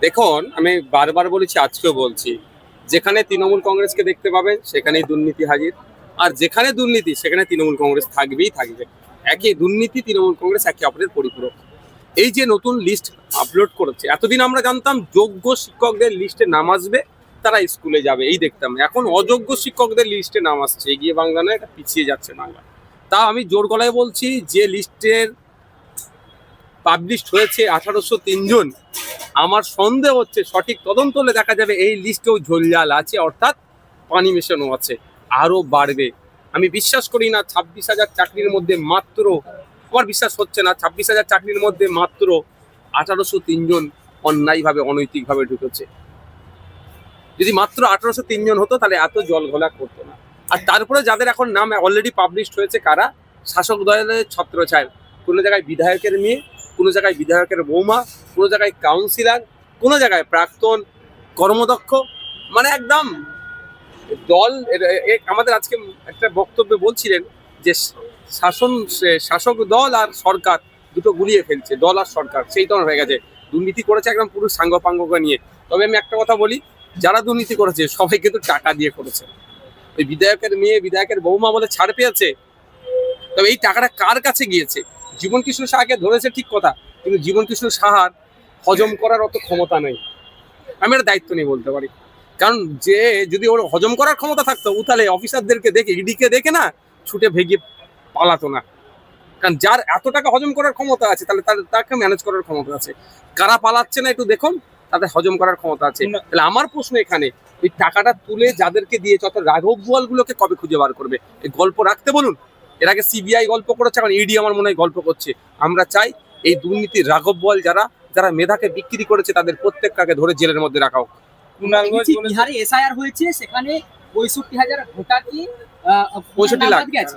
দেখুন, আমি বারবার বলেছি, আজকেও বলছি, যেখানে তৃণমূল কংগ্রেসকে দেখতে পাবেন সেখানেই দুর্নীতি হাজির। আর যেখানে দুর্নীতি সেখানে তৃণমূল কংগ্রেস থাকবেই থাকবে। একই দুর্নীতি, তৃণমূল কংগ্রেস একে অপরের পরিপূরক। এই যে নতুন লিস্ট আপলোড করেছে, এতদিন আমরা জানতাম যোগ্য শিক্ষকদের লিস্টে নাম আসবে, তারা স্কুলে যাবে, এই দেখতাম। এখন অযোগ্য শিক্ষকদের লিস্টে নাম আসছে। এগিয়ে বাংলা নয়, এটা পিছিয়ে যাচ্ছে বাংলা। তা আমি জোর গলায় বলছি, যে লিস্টের পাবলিশড হয়েছে 1803 জন, আমার সন্দেহ হচ্ছে সঠিক তদন্ত হলে দেখা যাবে এই লিস্টেও ঝোলঝাল আছে, অর্থাৎ পানি মেশানো আছে, আরো বাড়বে। আমি বিশ্বাস করি না 26,000 চাকরির মধ্যে মাত্র, আমার বিশ্বাস হচ্ছে না 26,000 চাকরির মধ্যে মাত্র 1803 জন অন্যায়ভাবে, অনৈতিকভাবে ঢুকেছে। যদি মাত্র 1803 জন হতো তাহলে এত জল ঘোলা করতো না। আর তারপরে যাদের এখন নাম অলরেডি পাবলিশড হয়েছে, কারা? শাসক দলের ছত্রছায়া। কোনো জায়গায় বিধায়কের মেয়ে, কোনো জায়গায় বিধায়কের বৌমা, কোনো জায়গায় কাউন্সিলর, কোনো জায়গায় প্রাক্তন কর্মদক্ষ, মানে একদম দল। আমাদের আজকে একটা বক্তব্যে বলছিলেন যে শাসক দল আর সরকার দুটো গুলিয়ে ফেলছে, দল আর সরকার সেই ধরনের হয়ে গেছে। দুর্নীতি করেছে একদম পুরো সাঙ্গপাঙ্গকে নিয়ে। তবে আমি একটা কথা বলি, যারা দুর্নীতি করেছে সবাই কিন্তু টাকা দিয়ে করেছে। ওই বিধায়কের মেয়ে, বিধায়কের বৌমা বলে ছাড় পেয়েছে, তবে এই টাকাটা কার কাছে গিয়েছে? জীবন কৃষ্ণ সাহাকে ধরেছে ঠিক কথা, কিন্তু জীবন কৃষ্ণ সাহার হজম করার অত ক্ষমতা নেই। আমি একটা দায়িত্ব নিয়ে বলতে পারি, কারণ যে যদি ওর হজম করার ক্ষমতা থাকতো, ও তাহলে অফিসারদেরকে দেখে, ইডিকে দেখে না ছুটে ভেগে পালাতো না। কারণ যার এত টাকা হজম করার ক্ষমতা আছে, তাহলে তাকে ম্যানেজ করার ক্ষমতা আছে। কারা পালাচ্ছে না একটু দেখুন, তাদের হজম করার ক্ষমতা আছে। তাহলে আমার প্রশ্ন এখানে, ওই টাকাটা তুলে যাদেরকে দিয়েছে, অর্থাৎ রাঘব বোয়ালগুলোকে কবে খুঁজে বার করবে? এই গল্প রাখতে বলুন। এর আগে সিবিআই গল্প করেছে, এখন ইডি আমার মনে হয় গল্প করছে। আমরা চাই এই দুর্নীতির রাঘব বোয়াল যারা যারা মেধাকে বিক্রি করেছে, তাদের প্রত্যেকটাকে ধরে জেলের মধ্যে রাখা হোক। বিহারে এসআইআর হয়েছে, সেখানে 65,000 ভোটারকে 65 লাখ গেছে।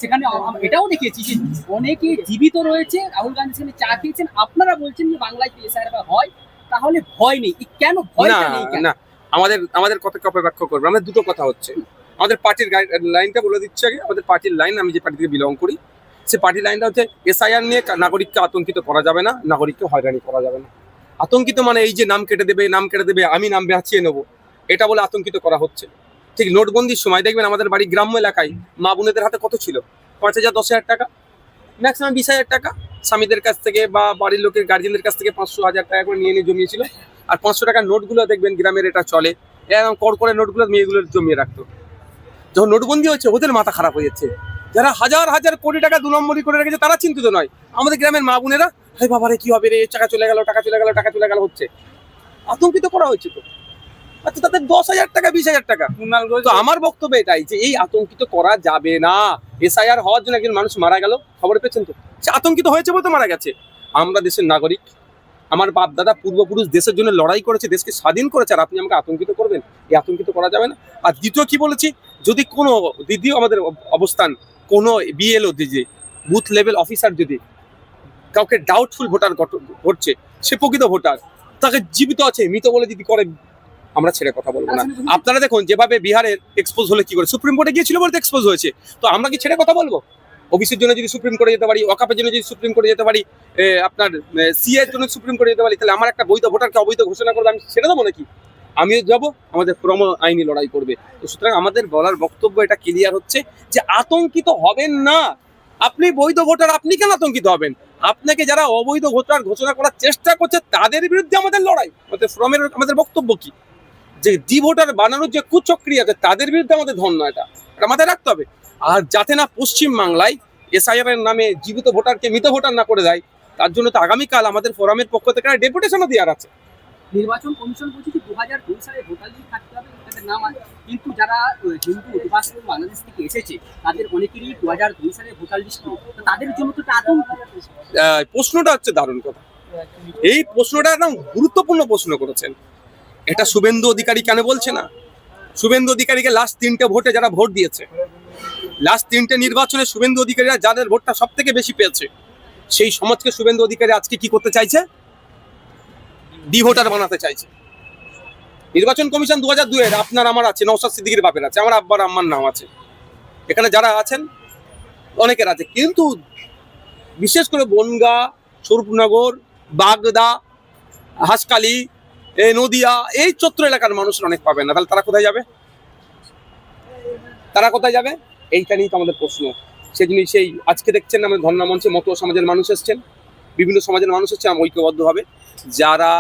সেখানে এটাও দেখেছি যে অনেকে জীবিত রয়েছে, রাহুল গান্ধী সেখানে চা খেয়েছেন। আপনারা বলছেন যে বাংলায় এসআইআর হয়, তাহলে ভয় নেই, কেন ভয়টা নেই? না, আমাদের কথাকে অপব্যাখ্যা করবে। আমাদের দুটো কথা হচ্ছে। আমাদের পার্টির লাইনটা বলে দিচ্ছে আগে। আমাদের পার্টির লাইন, আমি যে পার্টি থেকে বিলং করি, সে পার্টির লাইনটা হচ্ছে এসআইআর নিয়ে নাগরিককে আতঙ্কিত করা যাবে না, নাগরিককে হয়রানি করা যাবে না। আতঙ্কিত মানে এই যে নাম কেটে দেবে, আমি নাম বাঁচিয়ে নেবো, এটা বলে আতঙ্কিত করা হচ্ছে। ঠিক নোটবন্দির সময় দেখবেন আমাদের বাড়ি গ্রাম্য এলাকায় মা বোনেদের হাতে কত ছিল? 5,000, 10,000 টাকা, ম্যাক্সিমাম 20,000 টাকা স্বামীদের কাছ থেকে বা বাড়ির লোকের গার্জিয়ানদের কাছ থেকে 500, 1,000 টাকা করে নিয়ে জমিয়েছিল। আর 500 টাকার নোটগুলো দেখবেন গ্রামের এটা চলে, এরকম করে নোটগুলো মেয়েগুলো জমিয়ে রাখতো। যখন নোটবন্দি হচ্ছে, ওদের মাথা খারাপ হয়ে যাচ্ছে। যারা হাজার হাজার কোটি টাকা 2 নম্বরই করে রেখেছে, তারা চিন্তিত নয়। আমাদের গ্রামের মা বোনেরা, হে বাবারে কি হবে রে, টাকা চলে গেল হচ্ছে, আতঙ্কিত করা হয়েছে। তো আচ্ছা, তাদের 10,000 টাকা, 20,000 টাকা। তো আমার বক্তব্য এটাই যে এই আতঙ্কিত করা যাবে না। এসআইআর হওয়ার জন্য একজন মানুষ মারা গেল, খবর পেয়েছেন তো? সে আতঙ্কিত হয়েছে বলতে মারা গেছে। আমরা দেশের নাগরিক, আমার বাপ দাদা পূর্বপুরুষ দেশের জন্য লড়াই করেছে, দেশকে স্বাধীন করেছে, আর আপনি আমাকে আতঙ্কিত করবেন? এই আতঙ্কিত করা যাবে না। আর দ্বিতীয় কি বলেছি, যদি কোনো দ্বিতীয় আমাদের অবস্থান, কোনো বিএলও যে বুথ লেভেল অফিসার যদি কাউকে ডাউটফুল ভোটার ঘটছে, সে প্রকৃত ভোটার, তাকে জীবিত আছে মৃত বলে যদি করে, আমরা ছেড়ে কথা বলবো না। আপনারা দেখুন যেভাবে বিহারের এক্সপোজ হলে কি করে, সুপ্রিম কোর্টে গিয়েছিল বলতে এক্সপোজ হয়েছে। তো আমরা কি ছেড়ে কথা বলবো? ওবিসির জন্য যদি সুপ্রিম কোর্টে যেতে পারি, ওয়াকাফের জন্য যদি সুপ্রিম কোর্টে যেতে পারি, আপনার সিএ এর জন্য সুপ্রিম কোর্টে যেতে পারি, তাহলে আমার একটা বৈধ ভোটারকে অবৈধ ঘোষণা করবে, আমি ছেড়ে দেবো নাকি? আমিও যাবো, আমাদের ফোরাম আইনি লড়াই করবে। তো সুতরাং আমাদের বলার বক্তব্য এটা ক্লিয়ার হচ্ছে যে আতঙ্কিত হবেন না। আপনি বৈধ ভোটার, আপনি কেন আতঙ্কিত হবেন? আপনাকে যারা অবৈধ ভোটার ঘোষণা করার চেষ্টা করছে, তাদের বিরুদ্ধে আমাদের লড়াই। আমাদের ফোরামের আমাদের বক্তব্য কি, যে ডি ভোটার বানানোর যে কুচক্রি আছে, তাদের বিরুদ্ধে আমাদের ধন্য, এটা মাথায় রাখতে হবে। আর যাতে না পশ্চিম বাংলায় এসআইআর এর নামে জীবিত ভোটারকে মৃত ভোটার না করে দেয়, তার জন্য তো আগামীকাল আমাদের ফোরামের পক্ষ থেকে ডেপুটেশনও দেওয়ার আছে। নির্বাচন কমিশন বলছে যে 2002 সালে ভোটার লিস্ট থাকতে হবে, তাদের নাম আছে। কিন্তু যারা হিন্দু অভিবাসী বাংলাদেশ থেকে এসেছে, তাদের অনেকেরই 2002 সালে ভোটার লিস্ট নেই। তাদের জন্য তো আতঙ্ক। প্রশ্নটা হচ্ছে দারুণ কথা। এই প্রশ্নটা একদম গুরুত্বপূর্ণ প্রশ্ন করেছেন। এটা শুভেন্দু অধিকারী কেন বলছে না? শুভেন্দু অধিকারীকে লাস্ট 3টে ভোটে যারা ভোট দিয়েছে, লাস্ট 3টে নির্বাচনে শুভেন্দু অধিকারীরা যাদের ভোটটা সব থেকে বেশি পেয়েছে, সেই সমাজকে শুভেন্দু অধিকারী আজকে কি করতে চাইছে? ডি ভোটার বানাতে চাইছে। নির্বাচন কমিশন 2002 এর আপনার আমার আছে, নওশাদ সিদ্দিকীর বাপের আছে, আমার আব্বার আম্মার নাম আছে, এখানে যারা আছেন অনেকের আছে। কিন্তু বিশেষ করে বনগাঁ, স্বরূপনগর, বাগদা, হাসকালি, নদিয়া, এই চত্র এলাকার মানুষরা অনেক পাবে না, তাহলে তারা কোথায় যাবে? তারা কোথায় যাবে? এইটা নিয়েই তো আমাদের প্রশ্ন। সেই জন্য সেই আজকে দেখছেন আমাদের ধর্ণা মঞ্চে মতুয়া সমাজের মানুষ এসছেন, বিভিন্ন সমাজের মানুষ এসছেন ঐক্যবদ্ধভাবে। যারা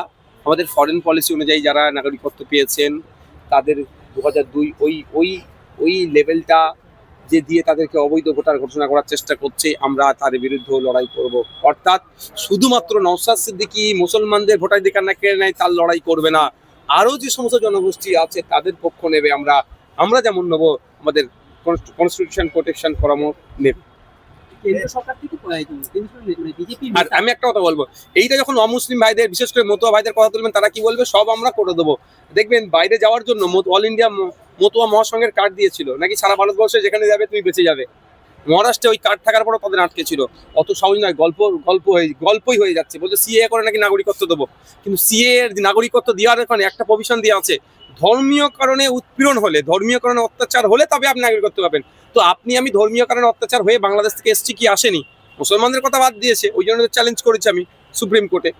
আমাদের ফরেন পলিসি অনুযায়ী যারা নাগরিকত্ব পেয়েছেন তাদের 2002 ওই লেভেলটা যে দিয়ে তাদেরকে অবৈধ ভোটার ঘোষণা করার চেষ্টা করছে, আমরা তার বিরুদ্ধে লড়াই করব। অর্থাৎ শুধুমাত্র নওশাদ সিদ্দিকী মুসলমানদের ভোটাধিকার না কেড়ে নেয় তার লড়াই করবে না, আরও যে সমস্ত জনগোষ্ঠী আছে তাদের পক্ষ নেবে। আমরা যেমন নেবো, আমাদের কনস্টিটিউশন প্রোটেকশন ফোরামও নেবে। কেন্দ্র সরকার থেকে বিজেপি আর আমি একটা কথা বলবো, এইটা যখন অমুসলিম ভাইদের, বিশেষ করে মতুয়া ভাইদের কথা তুলবেন, তারা কি বলবে? সব আমরা করে দেবো। দেখবেন বাইরে যাওয়ার জন্য অল ইন্ডিয়া মতুয়া মহাসংঘের কার্ড দিয়েছিল, নাকি সারা ভারতবর্ষে যেখানে যাবে তুমি বেঁচে যাবে। মহারাষ্ট্রে ওই কার্ড থাকার পরও তাদের আটকে ছিল। অত সহজ নয়, গল্পই হয়ে যাচ্ছে। বলছে সিএ করে নাকি নাগরিকত্ব দেবো, কিন্তু সিএ এর নাগরিকত্ব দেওয়ার এখানে একটা প্রভিশন দেওয়া আছে, ধর্মীয় কারণে উৎপীড়ন হলে, ধর্মীয় কারণে অত্যাচার হলে তবে আপনি নাগরিকত্ব পাবেন। তো আমি ধর্মীয় কারণে অত্যাচার হয়ে বাংলাদেশ থেকে এসছি কি আসেনি? মুসলমানদের কথা বাদ দিয়েছে, ওই জন্য চ্যালেঞ্জ করেছি আমি সুপ্রিম কোর্টে।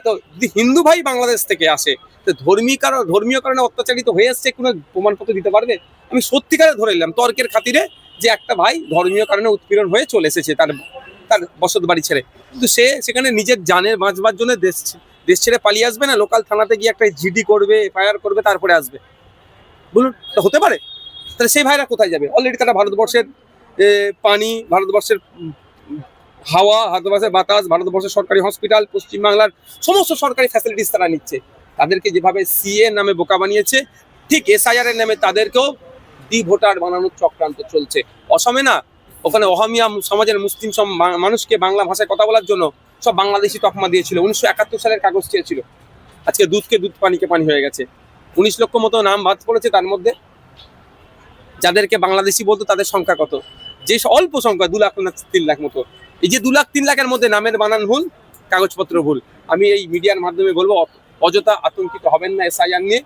তো যদি হিন্দু ভাই বাংলাদেশ থেকে আসে, তো ধর্মীয় কারণে অত্যাচারিত হয়ে আসছে, কোনো প্রমাণপত্র দিতে পারবে? আমি সত্যিকারে ধরে নিলাম তর্কের খাতিরে যে একটা ভাই ধর্মীয় কারণে উৎপীড়ন হয়ে চলে এসেছে তার বসত বাড়ি ছেড়ে, কিন্তু সেখানে নিজের জানের বাঁচবার জন্য দেশ ছেড়ে পালিয়ে আসবে না? লোকাল থানাতে গিয়ে একটা জিডি করবে, এফআইআর করবে, তারপরে আসবে? বলুন, তা হতে পারে? তাহলে সেই ভাইরা কোথায় যাবে? অলরেডি তারা ভারতবর্ষের পানি, ভারতবর্ষের হাওয়া, ভারতবর্ষের বাতাস, ভারতবর্ষের সরকারি হসপিটাল, পশ্চিমবাংলার সমস্ত সরকারি ফ্যাসিলিটিস তারা নিচ্ছে। তাদেরকে যেভাবে সিএ নামে বোকা বানিয়েছে, ঠিক এসআইআর এর নামে তাদেরকেও ভোটার বানানোর চক্রান্ত চলছে। অসমে না, ওখানে অহমিয়া সমাজের মুসলিম সব মানুষকে বাংলা ভাষায় কথা বলার জন্য সব বাংলাদেশি তকমা দিয়েছিল। 1971 সালের কাগজ চেয়েছিল, আজকে দুধকে দুধ, পানিকে পানি হয়ে গেছে। 19 লক্ষ মতো নাম বাদ পড়েছে, তার মধ্যে যাদেরকে বাংলাদেশি বলতো তাদের সংখ্যা কত? যে অল্প সংখ্যা, 2 লাখ না 3 লাখ মতো। এই যে 2 লাখ 3 লাখের মধ্যে নামের বানান ভুল, কাগজপত্র ভুল। আমি এই মিডিয়ার মাধ্যমে বলবো, অযথা আতঙ্কিত হবেন না এসআইআর নিয়ে।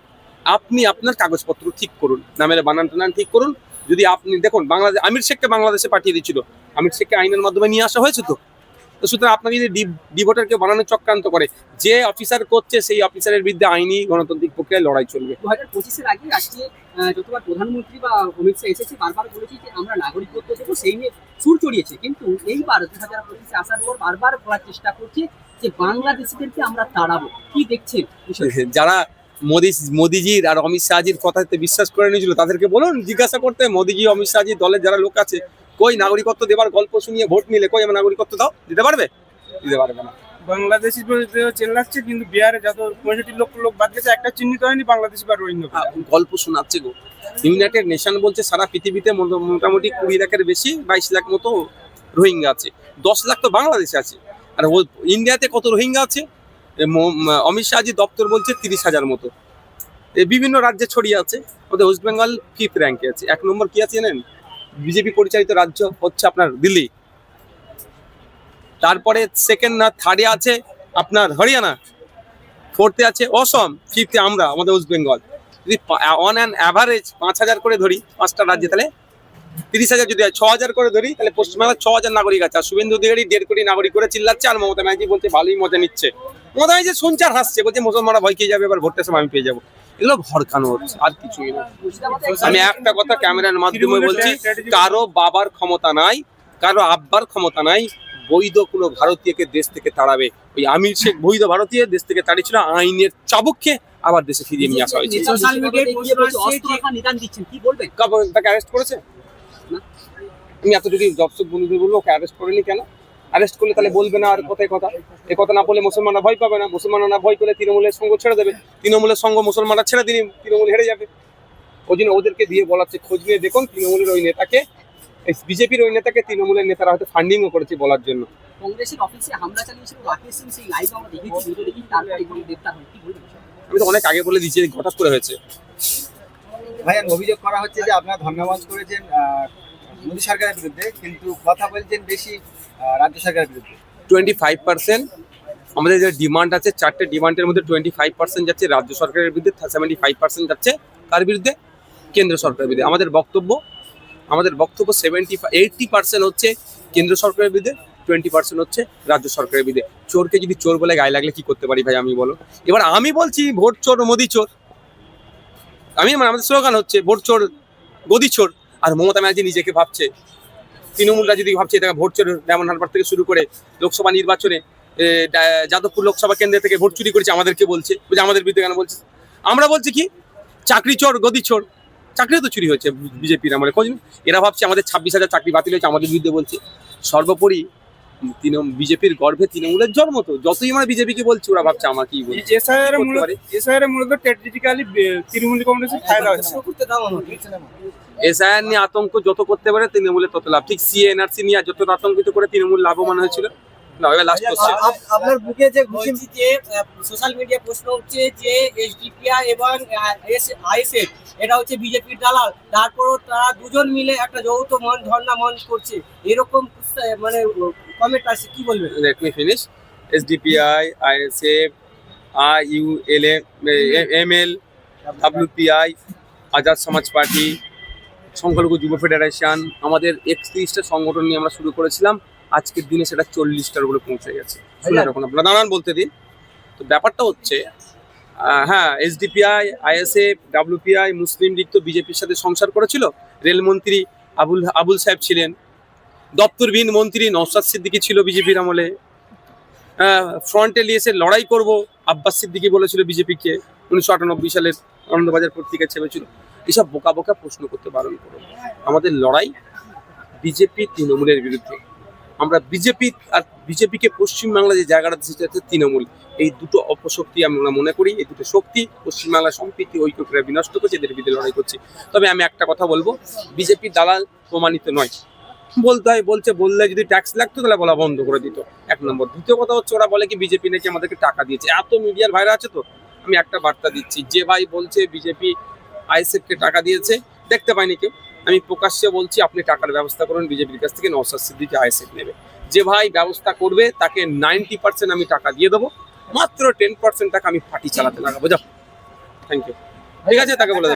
আপনি আপনার কাগজপত্র ঠিক করুন, নামের বানান টানান ঠিক করুন। যদি আপনি দেখুন, বাংলাদেশ আমির শেখকে বাংলাদেশে পাঠিয়ে দিয়েছিল, আমির শেখকে আইনের মাধ্যমে নিয়ে আসা হয়েছে। তো সুতরাং আপনার যদি ডিভোটারকে বানানোর চক্রান্ত করে, যে অফিসার করছে সেই অফিসারের বিরুদ্ধে আইনি গণতান্ত্রিক প্রক্রিয়ায় লড়াই চলবে। 2025-এর আগে আজকে যতবার প্রধানমন্ত্রী বা অমিত শাহ এসেছে বারবার বলেছি যে আমরা নাগরিকত্ব দেবো, সেই নিয়ে সুর চড়িয়েছে। কিন্তু এইবার 2025-এ আসার পর বারবার বলার চেষ্টা করছে যে বাংলাদেশিদেরকে আমরা তাড়াবো। কি দেখছেন? যারা মোদিজির আর অমিত শাহজির কথাতে বিশ্বাস করে নিয়েছিল তাদেরকে বলুন, জিজ্ঞাসা করতে, মোদিজি অমিত শাহজির দলের যারা লোক আছে, কই নাগরিকত্ব দেবার গল্প শুনিয়ে ভোট নিলে কই আমার নাগরিকত্ব দাও, দিতে পারবে? দিতে পারবে না। বাংলাদেশি চেল্লাচ্ছে, কিন্তু বিহারে যত 65 লক্ষ লোক বাদ গেছে, একটা চিহ্নিত হয়নি বাংলাদেশি বা রোহিঙ্গা। গল্প শোনাচ্ছে গো। ইউনাইটেড নেশন বলছে সারা পৃথিবীতে মোটামুটি 20 লাখের বেশি, 22 লাখ মতো রোহিঙ্গা আছে, 10 লাখ তো বাংলাদেশে আছে। আর ইন্ডিয়াতে কত রোহিঙ্গা আছে? অমিত শাহজি দপ্তর বলছে 30,000 মতো, বিভিন্ন রাজ্যে ছড়িয়ে আছে। ওদের ওয়েস্ট বেঙ্গল 5th র্যাঙ্কে আছে। 1 নম্বর কি আছে জানেন? বিজেপি পরিচালিত রাজ্য হচ্ছে আপনার দিল্লি, তারপরে 2nd না 3rd-এ আছে আপনার হরিয়ানা, 4th-এ আছে অসম, 5th-এ আমাদের ওয়েস্ট বেঙ্গল। যদি অন অ্যান অ্যাভারেজ 5,000 করে ধরি 5টা রাজ্যে, তাহলে 30,000 যদি 6,000 করে ধরি, তাহলে পশ্চিমবাংলার 6,000 নাগরিক আছে। আর শুভেন্দু অধিকারী 1.5 কোটি নাগরিক করে চিল্লাচ্ছে, আর মমতা ব্যানার্জি বলছে ভালোই মজা নিচ্ছে। মমতা ব্যানার্জি শুনছে আর হাসছে, বলছে মুসলমানরা ভয় খেয়ে যাবে, এবার ভোটের সময় আমি পেয়ে যাবো। এগুলো ভরকানো হচ্ছে, আর কিছুই না। আমি একটা কথা ক্যামেরার মাধ্যমে বলছি, কারো বাবার ক্ষমতা নাই, কারো আব্বার ক্ষমতা নাই বৈধ কোনো ভারতীয়কে দেশ থেকে তাড়াবে। ওই আমির শেখ বৈধ ভারতীয় দেশ থেকে তাড়িয়েছিল, আইনের চাবুককে আবার দেশে ফিরিয়ে নিয়ে আসা হয়েছে। তাকে অ্যারেস্ট করেছে? আমি এতটুকু দর্শক বন্ধুদের বলবো, ওকে অ্যারেস্ট করেনি কেন? অ্যারেস্ট করলে তাহলে বলবে না আর কোথায় কথা। এ কথা না বলে মুসলমানরা ভয় পাবে না, মুসলমানরা না ভয় পেলে তৃণমূলের সঙ্গ ছেড়ে দেবে, তৃণমূলের সঙ্গ মুসলমানরা ছেড়ে দিলে তৃণমূল হেরে যাবে। ওই জন্য ওদেরকে দিয়ে বলাচ্ছে, খোঁজ নিয়ে দেখুন তৃণমূলের ওই নেতাকে, বিজেপির ওই নেতাকে তৃণমূলের নেতারা হয়তো ফান্ডিংও করেছে বলার জন্য। কংগ্রেসের অফিসে হামলা চালিয়েছিল রাকেশ সিং, সেই লাইভ আমরা দেখেছি, ভিডিও দেখি, তারপরে এগুলো গ্রেফতার হয়। কি বলবেন? আমি তো অনেক আগে বলে দিয়েছি, হঠাৎ করে হয়েছে। ভাইয়া, অভিযোগ করা হচ্ছে যে আপনারা ধর্মমঞ্চ করেছেন মোদী সরকারের বিরুদ্ধে, কিন্তু কথা বলছেন বেশি রাজ্য সরকারের বিরুদ্ধে। 25% আমাদের যে ডিমান্ড আছে, 4টে ডিমান্ডের মধ্যে 25% যাচ্ছে রাজ্য সরকারের বিরুদ্ধে, 75% যাচ্ছে কার বিরুদ্ধে? কেন্দ্র সরকারের বিরুদ্ধে। আমাদের বক্তব্য 80% হচ্ছে কেন্দ্র সরকারের বিরুদ্ধে, 20% হচ্ছে রাজ্য সরকারের বিরুদ্ধে। চোরকে যদি চোর বলে গায়ে লাগলে কি করতে পারি ভাই আমি বলো? এবার আমি বলছি ভোট চোর মোদি চোর, আমাদের স্লোগান হচ্ছে ভোট চোর গদি চোর। আর মমতা ব্যানার্জি নিজেকে ভাবছে, তৃণমূলরা যদি ভাবছে এটা ভোট চোর, ডায়মন্ড হারবার থেকে শুরু করে লোকসভা নির্বাচনে যাদবপুর লোকসভা কেন্দ্র থেকে ভোট চুরি করেছে, আমাদেরকে বলছে যে আমাদের বিরুদ্ধে কেন বলছে। আমরা বলছি কি চাকরি চোর গদি চোর, চাকরিও তো চুরি হয়েছে বিজেপির আমলে, খোঁজ নিন। এরা ভাবছে আমাদের 26,000 চাকরি বাতিল হয়েছে, আমাদের বিরুদ্ধে বলছে। সর্বোপরি বিজেপির গর্ভে তৃণমূলের জন্ম, তো যতই আমরা বিজেপিকে বলছি ওরা ভাবছে আমার কি বলছে। এসআইআর মূলত স্ট্র্যাটেজিক্যালি তৃণমূল কংগ্রেসের ফায়দা হচ্ছে। এসআইআর নিয়ে আতঙ্ক যত করতে পারে তৃণমূলের তত লাভ। ঠিক সিএ এনআরসি নিয়ে যত আতঙ্কিত করে তৃণমূল লাভবান হয়েছিল। আপনার বুকে যে ঘুষি বলছি যে সোশ্যাল মিডিয়া প্রশ্ন হচ্ছে যে এসডিপিআই এবং আইএসএফ এটা হচ্ছে বিজেপির দালাল, তারপরও তারা দুজন মিলে একটা যৌথ ধর্ণা মঞ্চ করছে, এরকম মানে কমেন্ট আসছে, কি বলবেন? Let me finish. SDPI, ISF, IULM, ML, WPI, Azad সমাজ পার্টি, সংখ্যালঘু যুব ফেডারেশন, আমাদের 31টা সংগঠন নিয়ে আমরা শুরু করেছিলাম। আজকের দিনে সেটা 40টার উপরে পৌঁছে গেছে। আপনারা দাঁড়ান বলতে দিন। তো ব্যাপারটা হচ্ছে হ্যাঁ, এসডিপিআই, আইএসএফ, WPI, মুসলিম লীগ তো বিজেপির সাথে সংসার করেছিল। রেলমন্ত্রী আবুল সাহেব ছিলেন, দপ্তরবিহীন মন্ত্রী নওশাদ সিদ্দিকী ছিল বিজেপির আমলে। ফ্রন্টে নিয়ে এসে লড়াই করব আব্বাস সিদ্দিকী বলেছিল বিজেপিকে, 1998 সালের আনন্দবাজার পত্রিকায় ছেপেছিল। এসব বোকা বোকা প্রশ্ন করতে বারণ করো। আমাদের লড়াই বিজেপি তৃণমূলের বিরুদ্ধে। আমরা বিজেপিকে পশ্চিমবাংলা যে জায়গাটা দিচ্ছে তৃণমূল, এই দুটো অপশক্তি আমরা মনে করি, এই দুটো শক্তি পশ্চিমবাংলার সম্প্রীতি ঐক্যকে বিনষ্ট করছে, এদের বিরুদ্ধে লড়াই করছি। তবে আমি একটা কথা বলবো, বিজেপির দালাল প্রমাণিত নয়। বললে যদি ট্যাক্স লাগতো তাহলে বলা বন্ধ করে দিত, 1 নম্বর। দ্বিতীয় কথা হচ্ছে ওরা বলে কি বিজেপি নাকি আমাদেরকে টাকা দিয়েছে। এত মিডিয়ার ভাইরা আছে, তো আমি একটা বার্তা দিচ্ছি, যে ভাই বলছে বিজেপি আইএসএফকে টাকা দিয়েছে, দেখতে পাইনি কেউ। আমি প্রকাশ্যে বলছি আপনি টাকার ব্যবস্থা করুন বিজেপির কাছ থেকে, নওশাদ সিদ্দিকী আইএসএফ নেবে। যে ভাই ব্যবস্থা করবে তাকে 90% আমি টাকা দিয়ে দেবো, মাত্র 10% টাকা আমি পার্টি চালাতে লাগাবো। যাও, থ্যাংক ইউ। ঠিক আছে, তাকে বলে